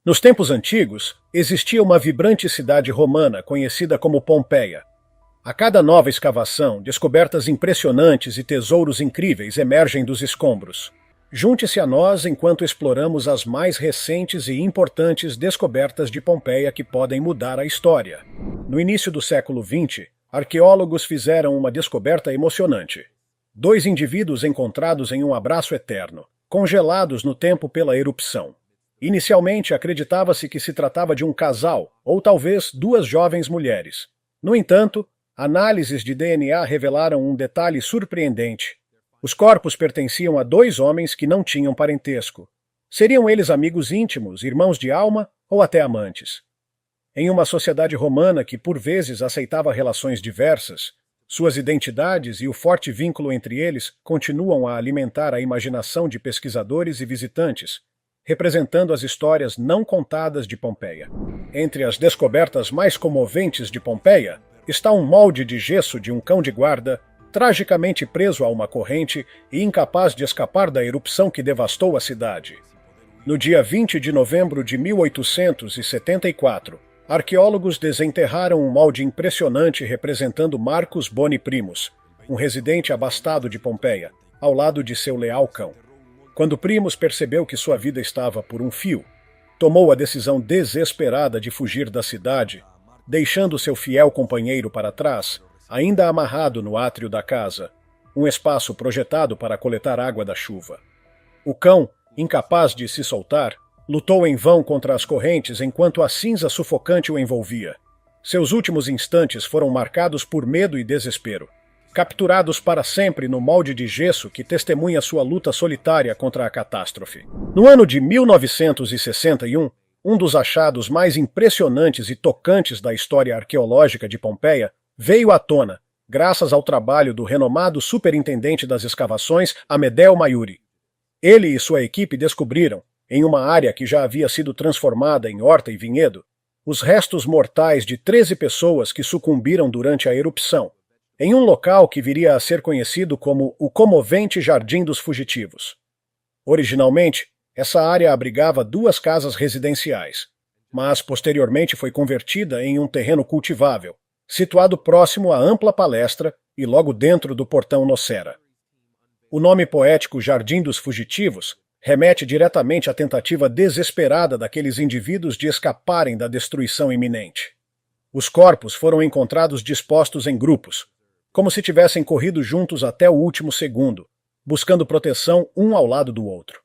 Nos tempos antigos, existia uma vibrante cidade romana conhecida como Pompeia. A cada nova escavação, descobertas impressionantes e tesouros incríveis emergem dos escombros. Junte-se a nós enquanto exploramos as mais recentes e importantes descobertas de Pompeia que podem mudar a história. No início do século XX, arqueólogos fizeram uma descoberta emocionante. Dois indivíduos encontrados em um abraço eterno, congelados no tempo pela erupção. Inicialmente, acreditava-se que se tratava de um casal, ou talvez duas jovens mulheres. No entanto, análises de DNA revelaram um detalhe surpreendente. Os corpos pertenciam a dois homens que não tinham parentesco. Seriam eles amigos íntimos, irmãos de alma ou até amantes? Em uma sociedade romana que por vezes aceitava relações diversas, suas identidades e o forte vínculo entre eles continuam a alimentar a imaginação de pesquisadores e visitantes, representando as histórias não contadas de Pompeia. Entre as descobertas mais comoventes de Pompeia está um molde de gesso de um cão de guarda, tragicamente preso a uma corrente e incapaz de escapar da erupção que devastou a cidade. No dia 20 de novembro de 1874, arqueólogos desenterraram um molde impressionante representando Marcus Boni Primus, um residente abastado de Pompeia, ao lado de seu leal cão. Quando Primus percebeu que sua vida estava por um fio, tomou a decisão desesperada de fugir da cidade, deixando seu fiel companheiro para trás, ainda amarrado no átrio da casa, um espaço projetado para coletar água da chuva. O cão, incapaz de se soltar, lutou em vão contra as correntes enquanto a cinza sufocante o envolvia. Seus últimos instantes foram marcados por medo e desespero. Capturados para sempre no molde de gesso que testemunha sua luta solitária contra a catástrofe. No ano de 1961, um dos achados mais impressionantes e tocantes da história arqueológica de Pompeia veio à tona, graças ao trabalho do renomado superintendente das escavações, Amedeo Maiuri. Ele e sua equipe descobriram, em uma área que já havia sido transformada em horta e vinhedo, os restos mortais de 13 pessoas que sucumbiram durante a erupção, em um local que viria a ser conhecido como o comovente Jardim dos Fugitivos. Originalmente, essa área abrigava duas casas residenciais, mas posteriormente foi convertida em um terreno cultivável, situado próximo à ampla palestra e logo dentro do portão Nocera. O nome poético Jardim dos Fugitivos remete diretamente à tentativa desesperada daqueles indivíduos de escaparem da destruição iminente. Os corpos foram encontrados dispostos em grupos, como se tivessem corrido juntos até o último segundo, buscando proteção um ao lado do outro.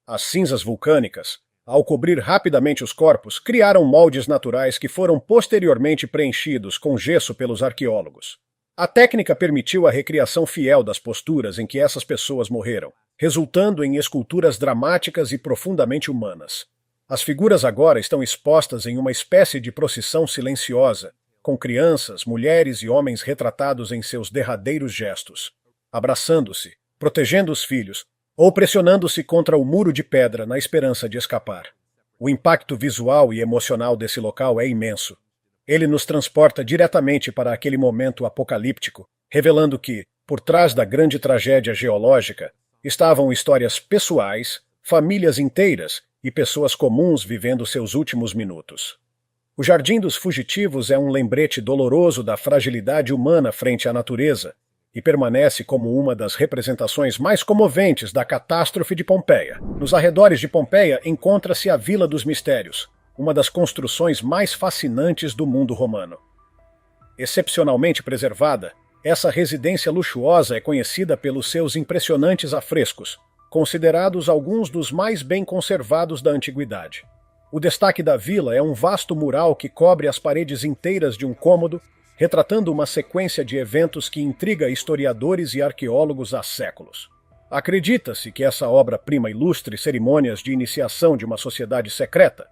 As cinzas vulcânicas, ao cobrir rapidamente os corpos, criaram moldes naturais que foram posteriormente preenchidos com gesso pelos arqueólogos. A técnica permitiu a recriação fiel das posturas em que essas pessoas morreram, resultando em esculturas dramáticas e profundamente humanas. As figuras agora estão expostas em uma espécie de procissão silenciosa, com crianças, mulheres e homens retratados em seus derradeiros gestos, abraçando-se, protegendo os filhos, ou pressionando-se contra o muro de pedra na esperança de escapar. O impacto visual e emocional desse local é imenso. Ele nos transporta diretamente para aquele momento apocalíptico, revelando que, por trás da grande tragédia geológica, estavam histórias pessoais, famílias inteiras e pessoas comuns vivendo seus últimos minutos. O Jardim dos Fugitivos é um lembrete doloroso da fragilidade humana frente à natureza e permanece como uma das representações mais comoventes da catástrofe de Pompeia. Nos arredores de Pompeia encontra-se a Vila dos Mistérios, uma das construções mais fascinantes do mundo romano. Excepcionalmente preservada, essa residência luxuosa é conhecida pelos seus impressionantes afrescos, considerados alguns dos mais bem conservados da antiguidade. O destaque da vila é um vasto mural que cobre as paredes inteiras de um cômodo, retratando uma sequência de eventos que intriga historiadores e arqueólogos há séculos. Acredita-se que essa obra-prima ilustre cerimônias de iniciação de uma sociedade secreta,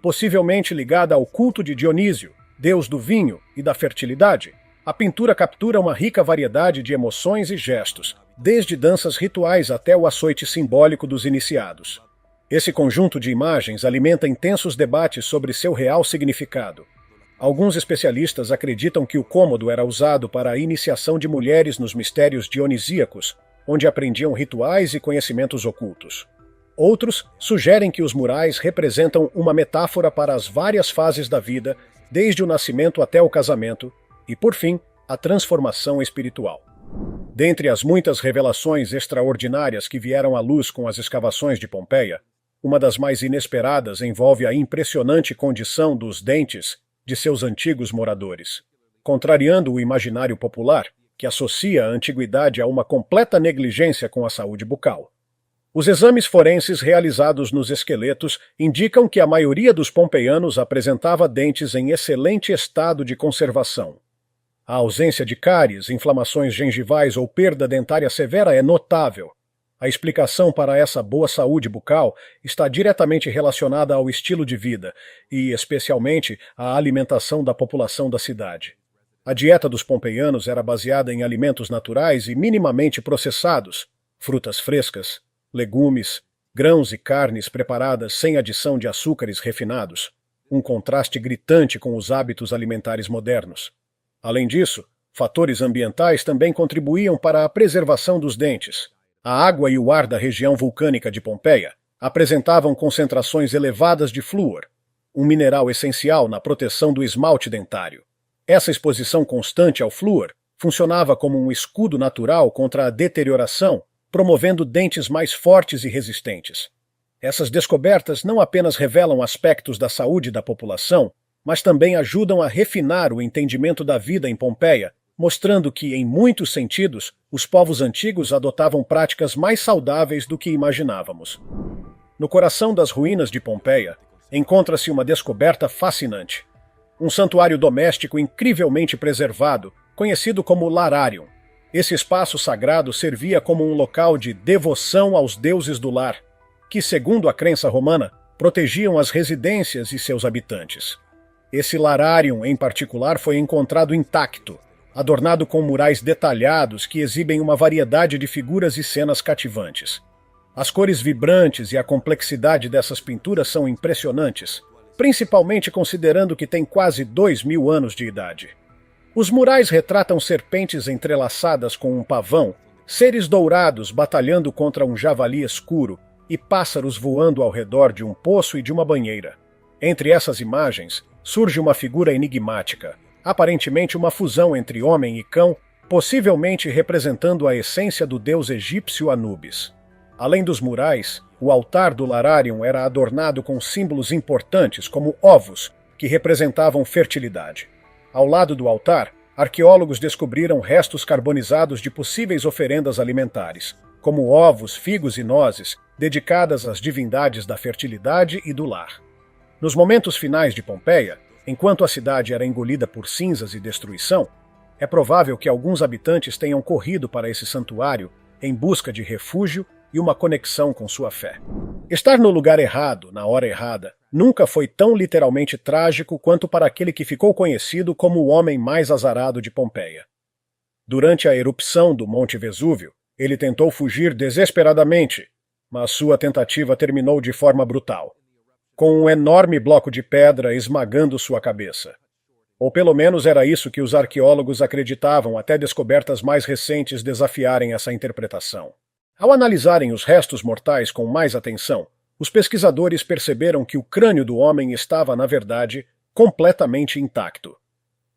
possivelmente ligada ao culto de Dionísio, deus do vinho e da fertilidade. A pintura captura uma rica variedade de emoções e gestos, desde danças rituais até o açoite simbólico dos iniciados. Esse conjunto de imagens alimenta intensos debates sobre seu real significado. Alguns especialistas acreditam que o cômodo era usado para a iniciação de mulheres nos mistérios dionisíacos, onde aprendiam rituais e conhecimentos ocultos. Outros sugerem que os murais representam uma metáfora para as várias fases da vida, desde o nascimento até o casamento, e, por fim, a transformação espiritual. Dentre as muitas revelações extraordinárias que vieram à luz com as escavações de Pompeia, uma das mais inesperadas envolve a impressionante condição dos dentes de seus antigos moradores. Contrariando o imaginário popular, que associa a antiguidade a uma completa negligência com a saúde bucal. Os exames forenses realizados nos esqueletos indicam que a maioria dos pompeianos apresentava dentes em excelente estado de conservação. A ausência de cáries, inflamações gengivais ou perda dentária severa é notável. A explicação para essa boa saúde bucal está diretamente relacionada ao estilo de vida e, especialmente, à alimentação da população da cidade. A dieta dos pompeianos era baseada em alimentos naturais e minimamente processados, frutas frescas, legumes, grãos e carnes preparadas sem adição de açúcares refinados, um contraste gritante com os hábitos alimentares modernos. Além disso, fatores ambientais também contribuíam para a preservação dos dentes. A água e o ar da região vulcânica de Pompeia apresentavam concentrações elevadas de flúor, um mineral essencial na proteção do esmalte dentário. Essa exposição constante ao flúor funcionava como um escudo natural contra a deterioração, promovendo dentes mais fortes e resistentes. Essas descobertas não apenas revelam aspectos da saúde da população, mas também ajudam a refinar o entendimento da vida em Pompeia, mostrando que, em muitos sentidos, os povos antigos adotavam práticas mais saudáveis do que imaginávamos. No coração das ruínas de Pompeia, encontra-se uma descoberta fascinante. Um santuário doméstico incrivelmente preservado, conhecido como Lararium. Esse espaço sagrado servia como um local de devoção aos deuses do lar, que, segundo a crença romana, protegiam as residências e seus habitantes. Esse Lararium, em particular, foi encontrado intacto, adornado com murais detalhados que exibem uma variedade de figuras e cenas cativantes. As cores vibrantes e a complexidade dessas pinturas são impressionantes, principalmente considerando que tem quase 2000 anos de idade. Os murais retratam serpentes entrelaçadas com um pavão, seres dourados batalhando contra um javali escuro e pássaros voando ao redor de um poço e de uma banheira. Entre essas imagens, surge uma figura enigmática, aparentemente uma fusão entre homem e cão, possivelmente representando a essência do deus egípcio Anubis. Além dos murais, o altar do Lararium era adornado com símbolos importantes como ovos, que representavam fertilidade. Ao lado do altar, arqueólogos descobriram restos carbonizados de possíveis oferendas alimentares, como ovos, figos e nozes, dedicadas às divindades da fertilidade e do lar. Nos momentos finais de Pompeia, enquanto a cidade era engolida por cinzas e destruição, é provável que alguns habitantes tenham corrido para esse santuário em busca de refúgio e uma conexão com sua fé. Estar no lugar errado, na hora errada, nunca foi tão literalmente trágico quanto para aquele que ficou conhecido como o homem mais azarado de Pompeia. Durante a erupção do Monte Vesúvio, ele tentou fugir desesperadamente, mas sua tentativa terminou de forma brutal, com um enorme bloco de pedra esmagando sua cabeça. Ou pelo menos era isso que os arqueólogos acreditavam até descobertas mais recentes desafiarem essa interpretação. Ao analisarem os restos mortais com mais atenção, os pesquisadores perceberam que o crânio do homem estava, na verdade, completamente intacto.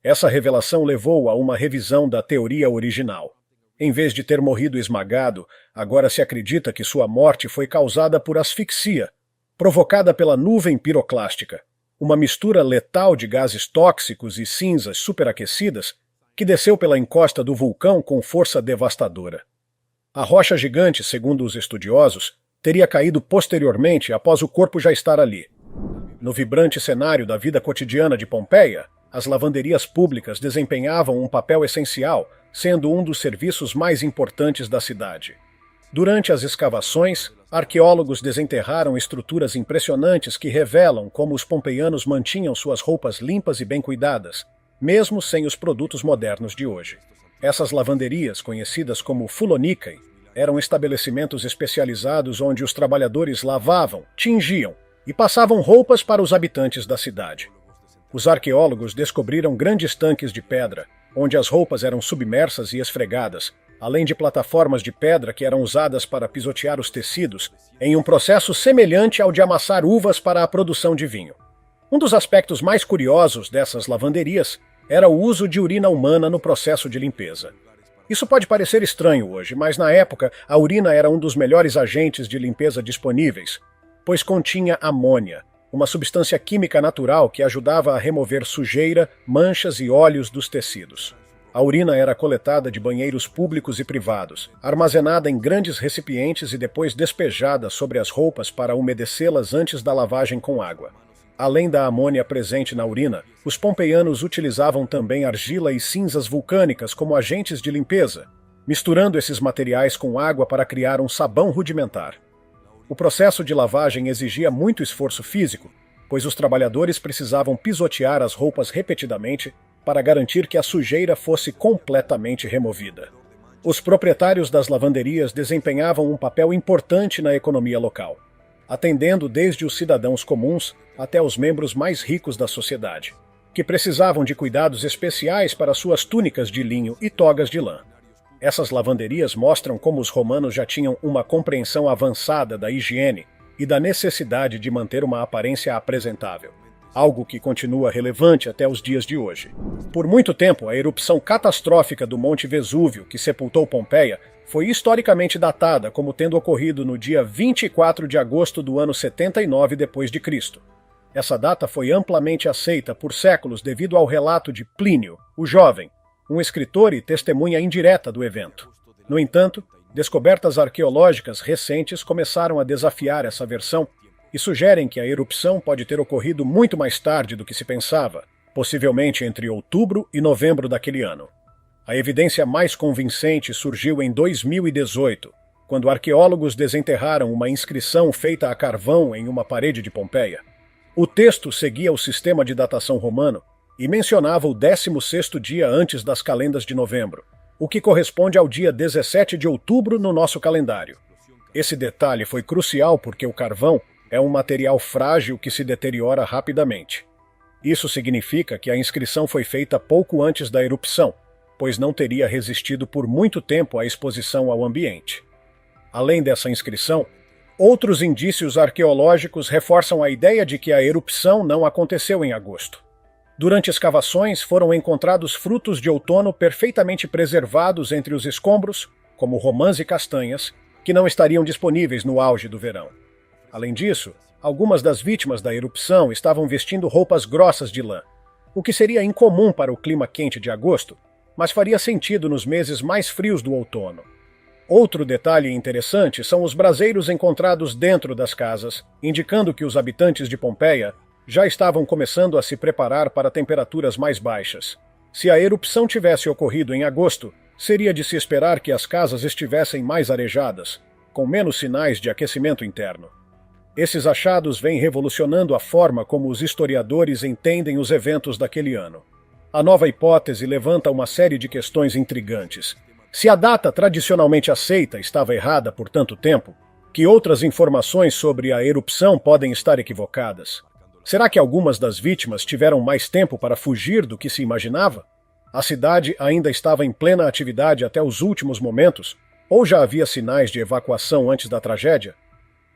Essa revelação levou a uma revisão da teoria original. Em vez de ter morrido esmagado, agora se acredita que sua morte foi causada por asfixia, provocada pela nuvem piroclástica, uma mistura letal de gases tóxicos e cinzas superaquecidas que desceu pela encosta do vulcão com força devastadora. A rocha gigante, segundo os estudiosos, teria caído posteriormente após o corpo já estar ali. No vibrante cenário da vida cotidiana de Pompeia, as lavanderias públicas desempenhavam um papel essencial, sendo um dos serviços mais importantes da cidade. Durante as escavações, arqueólogos desenterraram estruturas impressionantes que revelam como os pompeianos mantinham suas roupas limpas e bem cuidadas, mesmo sem os produtos modernos de hoje. Essas lavanderias, conhecidas como fulonicae, eram estabelecimentos especializados onde os trabalhadores lavavam, tingiam e passavam roupas para os habitantes da cidade. Os arqueólogos descobriram grandes tanques de pedra, onde as roupas eram submersas e esfregadas, além de plataformas de pedra que eram usadas para pisotear os tecidos, em um processo semelhante ao de amassar uvas para a produção de vinho. Um dos aspectos mais curiosos dessas lavanderias era o uso de urina humana no processo de limpeza. Isso pode parecer estranho hoje, mas na época a urina era um dos melhores agentes de limpeza disponíveis, pois continha amônia, uma substância química natural que ajudava a remover sujeira, manchas e óleos dos tecidos. A urina era coletada de banheiros públicos e privados, armazenada em grandes recipientes e depois despejada sobre as roupas para umedecê-las antes da lavagem com água. Além da amônia presente na urina, os pompeianos utilizavam também argila e cinzas vulcânicas como agentes de limpeza, misturando esses materiais com água para criar um sabão rudimentar. O processo de lavagem exigia muito esforço físico, pois os trabalhadores precisavam pisotear as roupas repetidamente para garantir que a sujeira fosse completamente removida. Os proprietários das lavanderias desempenhavam um papel importante na economia local, atendendo desde os cidadãos comuns até os membros mais ricos da sociedade, que precisavam de cuidados especiais para suas túnicas de linho e togas de lã. Essas lavanderias mostram como os romanos já tinham uma compreensão avançada da higiene e da necessidade de manter uma aparência apresentável, algo que continua relevante até os dias de hoje. Por muito tempo, a erupção catastrófica do Monte Vesúvio, que sepultou Pompeia, foi historicamente datada como tendo ocorrido no dia 24 de agosto do ano 79 d.C. Essa data foi amplamente aceita por séculos devido ao relato de Plínio, o Jovem, um escritor e testemunha indireta do evento. No entanto, descobertas arqueológicas recentes começaram a desafiar essa versão e sugerem que a erupção pode ter ocorrido muito mais tarde do que se pensava, possivelmente entre outubro e novembro daquele ano. A evidência mais convincente surgiu em 2018, quando arqueólogos desenterraram uma inscrição feita a carvão em uma parede de Pompeia. O texto seguia o sistema de datação romano e mencionava o 16º dia antes das calendas de novembro, o que corresponde ao dia 17 de outubro no nosso calendário. Esse detalhe foi crucial porque o carvão é um material frágil que se deteriora rapidamente. Isso significa que a inscrição foi feita pouco antes da erupção, pois não teria resistido por muito tempo à exposição ao ambiente. Além dessa inscrição, outros indícios arqueológicos reforçam a ideia de que a erupção não aconteceu em agosto. Durante escavações, foram encontrados frutos de outono perfeitamente preservados entre os escombros, como romãs e castanhas, que não estariam disponíveis no auge do verão. Além disso, algumas das vítimas da erupção estavam vestindo roupas grossas de lã, o que seria incomum para o clima quente de agosto, mas faria sentido nos meses mais frios do outono. Outro detalhe interessante são os braseiros encontrados dentro das casas, indicando que os habitantes de Pompeia já estavam começando a se preparar para temperaturas mais baixas. Se a erupção tivesse ocorrido em agosto, seria de se esperar que as casas estivessem mais arejadas, com menos sinais de aquecimento interno. Esses achados vêm revolucionando a forma como os historiadores entendem os eventos daquele ano. A nova hipótese levanta uma série de questões intrigantes. Se a data tradicionalmente aceita estava errada por tanto tempo, que outras informações sobre a erupção podem estar equivocadas? Será que algumas das vítimas tiveram mais tempo para fugir do que se imaginava? A cidade ainda estava em plena atividade até os últimos momentos, ou já havia sinais de evacuação antes da tragédia?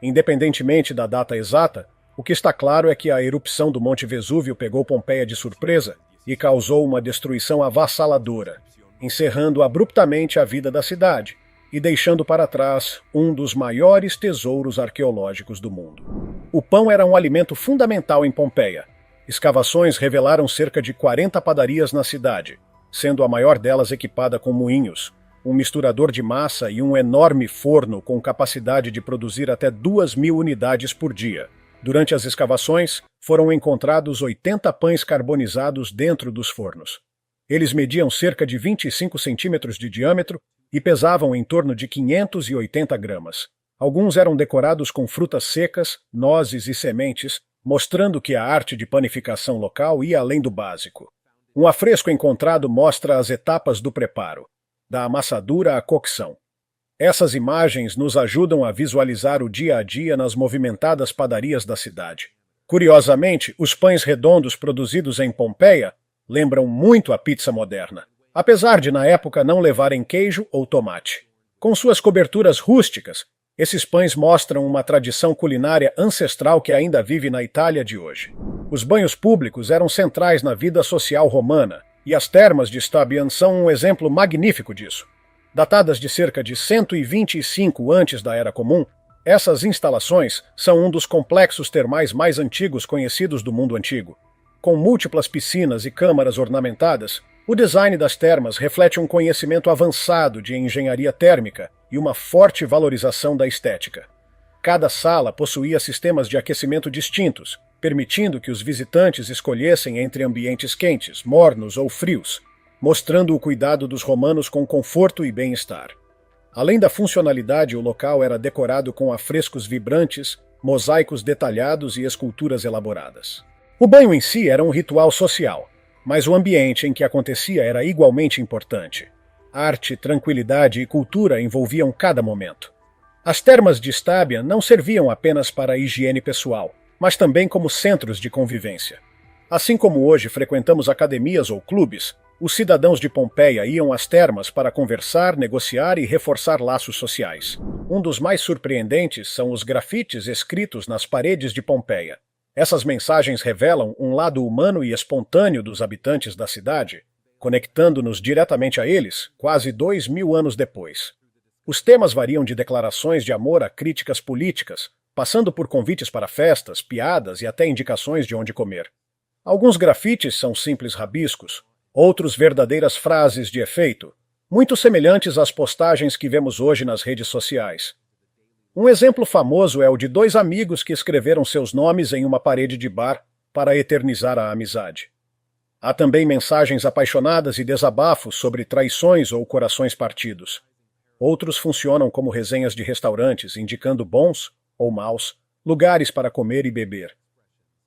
Independentemente da data exata, o que está claro é que a erupção do Monte Vesúvio pegou Pompeia de surpresa e causou uma destruição avassaladora, encerrando abruptamente a vida da cidade e deixando para trás um dos maiores tesouros arqueológicos do mundo. O pão era um alimento fundamental em Pompeia. Escavações revelaram cerca de 40 padarias na cidade, sendo a maior delas equipada com moinhos, um misturador de massa e um enorme forno com capacidade de produzir até 2.000 unidades por dia. Durante as escavações, foram encontrados 80 pães carbonizados dentro dos fornos. Eles mediam cerca de 25 centímetros de diâmetro e pesavam em torno de 580 gramas. Alguns eram decorados com frutas secas, nozes e sementes, mostrando que a arte de panificação local ia além do básico. Um afresco encontrado mostra as etapas do preparo, da amassadura à cocção. Essas imagens nos ajudam a visualizar o dia a dia nas movimentadas padarias da cidade. Curiosamente, os pães redondos produzidos em Pompeia lembram muito a pizza moderna. apesar de na época não levarem queijo ou tomate. Com suas coberturas rústicas, esses pães mostram uma tradição culinária ancestral que ainda vive na Itália de hoje. Os banhos públicos eram centrais na vida social romana, e as termas de Stabian são um exemplo magnífico disso. Datadas de cerca de 125 antes da Era Comum, essas instalações são um dos complexos termais mais antigos conhecidos do mundo antigo. Com múltiplas piscinas e câmaras ornamentadas, o design das termas reflete um conhecimento avançado de engenharia térmica e uma forte valorização da estética. Cada sala possuía sistemas de aquecimento distintos, permitindo que os visitantes escolhessem entre ambientes quentes, mornos ou frios, mostrando o cuidado dos romanos com conforto e bem-estar. Além da funcionalidade, o local era decorado com afrescos vibrantes, mosaicos detalhados e esculturas elaboradas. O banho em si era um ritual social, mas o ambiente em que acontecia era igualmente importante. Arte, tranquilidade e cultura envolviam cada momento. As termas de Stabian não serviam apenas para a higiene pessoal, mas também como centros de convivência. Assim como hoje frequentamos academias ou clubes, os cidadãos de Pompeia iam às termas para conversar, negociar e reforçar laços sociais. Um dos mais surpreendentes são os grafites escritos nas paredes de Pompeia. Essas mensagens revelam um lado humano e espontâneo dos habitantes da cidade, conectando-nos diretamente a eles, quase 2000 anos depois. Os temas variam de declarações de amor a críticas políticas, passando por convites para festas, piadas e até indicações de onde comer. Alguns grafites são simples rabiscos, outros verdadeiras frases de efeito, muito semelhantes às postagens que vemos hoje nas redes sociais. Um exemplo famoso é o de dois amigos que escreveram seus nomes em uma parede de bar para eternizar a amizade. Há também mensagens apaixonadas e desabafos sobre traições ou corações partidos. Outros funcionam como resenhas de restaurantes, indicando bons ou maus lugares para comer e beber.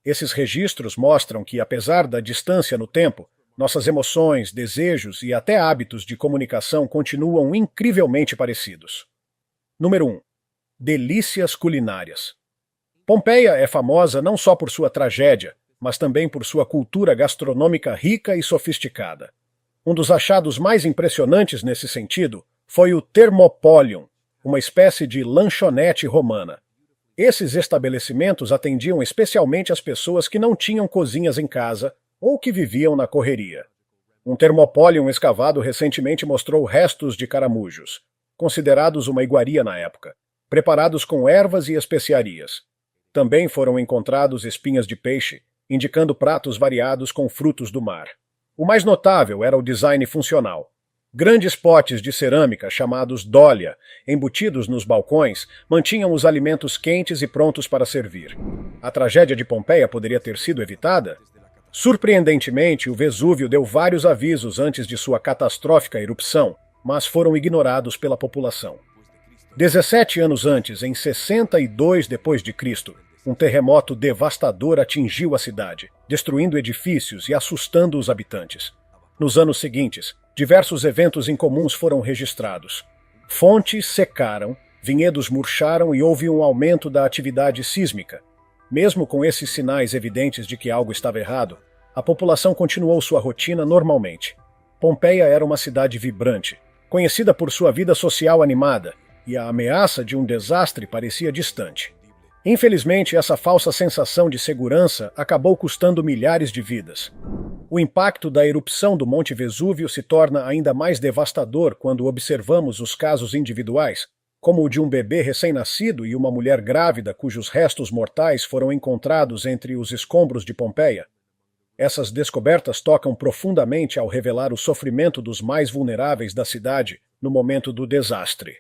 Esses registros mostram que, apesar da distância no tempo, nossas emoções, desejos e até hábitos de comunicação continuam incrivelmente parecidos. Número 1. Delícias culinárias. Pompeia é famosa não só por sua tragédia, mas também por sua cultura gastronômica rica e sofisticada. Um dos achados mais impressionantes nesse sentido foi o Thermopolium, uma espécie de lanchonete romana. Esses estabelecimentos atendiam especialmente as pessoas que não tinham cozinhas em casa ou que viviam na correria. Um Thermopolium escavado recentemente mostrou restos de caramujos, considerados uma iguaria na época, preparados com ervas e especiarias. Também foram encontrados espinhas de peixe, indicando pratos variados com frutos do mar. O mais notável era o design funcional. Grandes potes de cerâmica, chamados dolia, embutidos nos balcões, mantinham os alimentos quentes e prontos para servir. A tragédia de Pompeia poderia ter sido evitada? Surpreendentemente, o Vesúvio deu vários avisos antes de sua catastrófica erupção, mas foram ignorados pela população. 17 anos antes, em 62 d.C., um terremoto devastador atingiu a cidade, destruindo edifícios e assustando os habitantes. Nos anos seguintes, diversos eventos incomuns foram registrados. Fontes secaram, vinhedos murcharam e houve um aumento da atividade sísmica. Mesmo com esses sinais evidentes de que algo estava errado, a população continuou sua rotina normalmente. Pompeia era uma cidade vibrante, conhecida por sua vida social animada, e a ameaça de um desastre parecia distante. Infelizmente, essa falsa sensação de segurança acabou custando milhares de vidas. O impacto da erupção do Monte Vesúvio se torna ainda mais devastador quando observamos os casos individuais, como o de um bebê recém-nascido e uma mulher grávida cujos restos mortais foram encontrados entre os escombros de Pompeia. Essas descobertas tocam profundamente ao revelar o sofrimento dos mais vulneráveis da cidade no momento do desastre.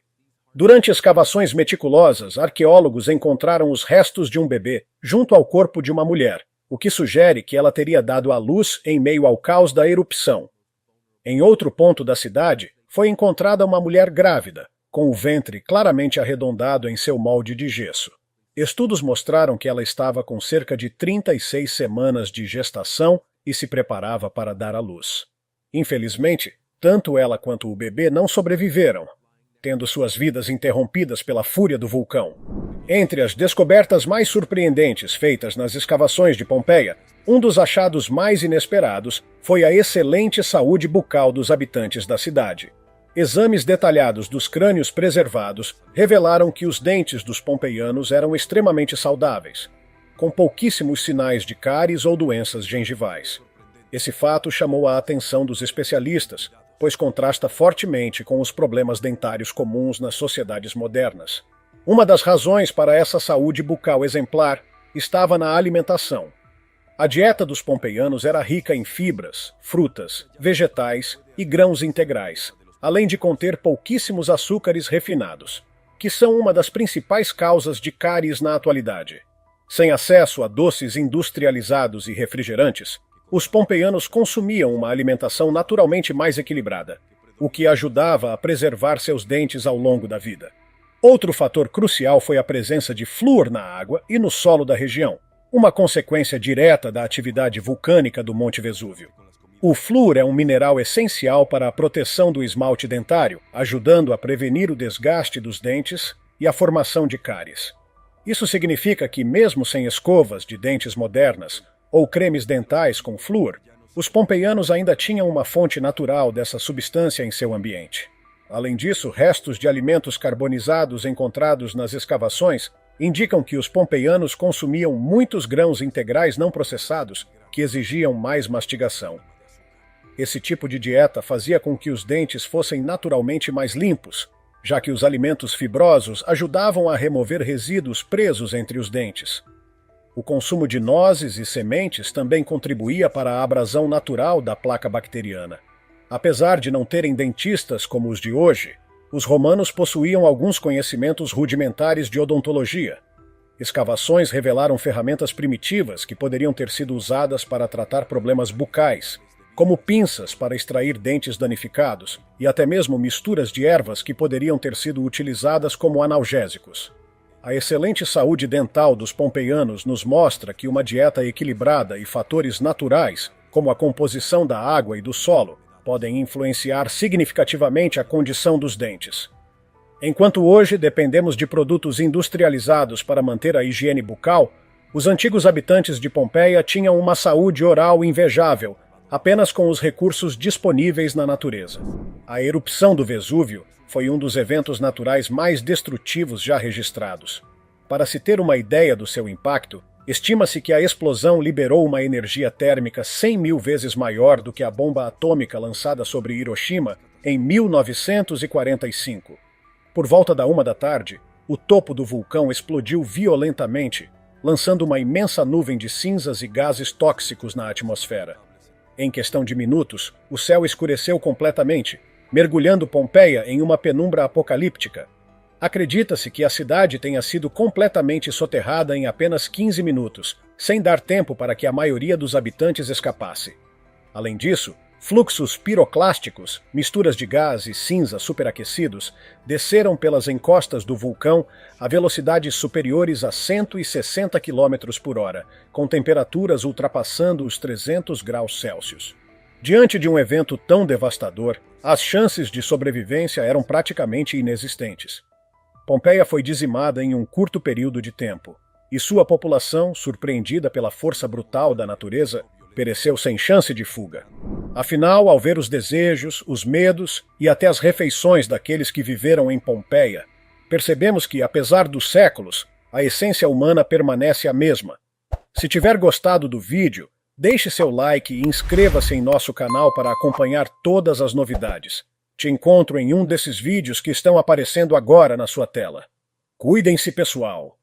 Durante escavações meticulosas, arqueólogos encontraram os restos de um bebê junto ao corpo de uma mulher, o que sugere que ela teria dado à luz em meio ao caos da erupção. Em outro ponto da cidade, foi encontrada uma mulher grávida, com o ventre claramente arredondado em seu molde de gesso. Estudos mostraram que ela estava com cerca de 36 semanas de gestação e se preparava para dar à luz. Infelizmente, tanto ela quanto o bebê não sobreviveram, tendo suas vidas interrompidas pela fúria do vulcão. Entre as descobertas mais surpreendentes feitas nas escavações de Pompeia Um dos achados mais inesperados foi a excelente saúde bucal dos habitantes da cidade. Exames detalhados dos crânios preservados revelaram que os dentes dos pompeianos eram extremamente saudáveis, com pouquíssimos sinais de cáries ou doenças gengivais. Esse fato chamou a atenção dos especialistas, pois contrasta fortemente com os problemas dentários comuns nas sociedades modernas. Uma das razões para essa saúde bucal exemplar estava na alimentação. A dieta dos pompeianos era rica em fibras, frutas, vegetais e grãos integrais, além de conter pouquíssimos açúcares refinados, que são uma das principais causas de cáries na atualidade. Sem acesso a doces industrializados e refrigerantes, os pompeianos consumiam uma alimentação naturalmente mais equilibrada, o que ajudava a preservar seus dentes ao longo da vida. Outro fator crucial foi a presença de flúor na água e no solo da região, uma consequência direta da atividade vulcânica do Monte Vesúvio. O flúor é um mineral essencial para a proteção do esmalte dentário, ajudando a prevenir o desgaste dos dentes e a formação de cáries. Isso significa que, mesmo sem escovas de dentes modernas ou cremes dentais com flúor, os pompeianos ainda tinham uma fonte natural dessa substância em seu ambiente. Além disso, restos de alimentos carbonizados encontrados nas escavações indicam que os pompeianos consumiam muitos grãos integrais não processados que exigiam mais mastigação. Esse tipo de dieta fazia com que os dentes fossem naturalmente mais limpos, já que os alimentos fibrosos ajudavam a remover resíduos presos entre os dentes. O consumo de nozes e sementes também contribuía para a abrasão natural da placa bacteriana. Apesar de não terem dentistas como os de hoje, os romanos possuíam alguns conhecimentos rudimentares de odontologia. Escavações revelaram ferramentas primitivas que poderiam ter sido usadas para tratar problemas bucais, como pinças para extrair dentes danificados e até mesmo misturas de ervas que poderiam ter sido utilizadas como analgésicos. A excelente saúde dental dos pompeianos nos mostra que uma dieta equilibrada e fatores naturais, como a composição da água e do solo, podem influenciar significativamente a condição dos dentes. Enquanto hoje dependemos de produtos industrializados para manter a higiene bucal, os antigos habitantes de Pompeia tinham uma saúde oral invejável, apenas com os recursos disponíveis na natureza. A erupção do Vesúvio foi um dos eventos naturais mais destrutivos já registrados. Para se ter uma ideia do seu impacto, estima-se que a explosão liberou uma energia térmica 100.000 vezes maior do que a bomba atômica lançada sobre Hiroshima em 1945. Por volta da 1 da tarde, o topo do vulcão explodiu violentamente, lançando uma imensa nuvem de cinzas e gases tóxicos na atmosfera. Em questão de minutos, o céu escureceu completamente, mergulhando Pompeia em uma penumbra apocalíptica. Acredita-se que a cidade tenha sido completamente soterrada em apenas 15 minutos, sem dar tempo para que a maioria dos habitantes escapasse. Além disso, fluxos piroclásticos, misturas de gás e cinza superaquecidos, desceram pelas encostas do vulcão a velocidades superiores a 160 km por hora, com temperaturas ultrapassando os 300 graus Celsius. Diante de um evento tão devastador, as chances de sobrevivência eram praticamente inexistentes. Pompeia foi dizimada em um curto período de tempo, e sua população, surpreendida pela força brutal da natureza, pereceu sem chance de fuga. Afinal, ao ver os desejos, os medos e até as refeições daqueles que viveram em Pompeia, percebemos que, apesar dos séculos, a essência humana permanece a mesma. Se tiver gostado do vídeo, deixe seu like e inscreva-se em nosso canal para acompanhar todas as novidades. Te encontro em um desses vídeos que estão aparecendo agora na sua tela. Cuidem-se, pessoal!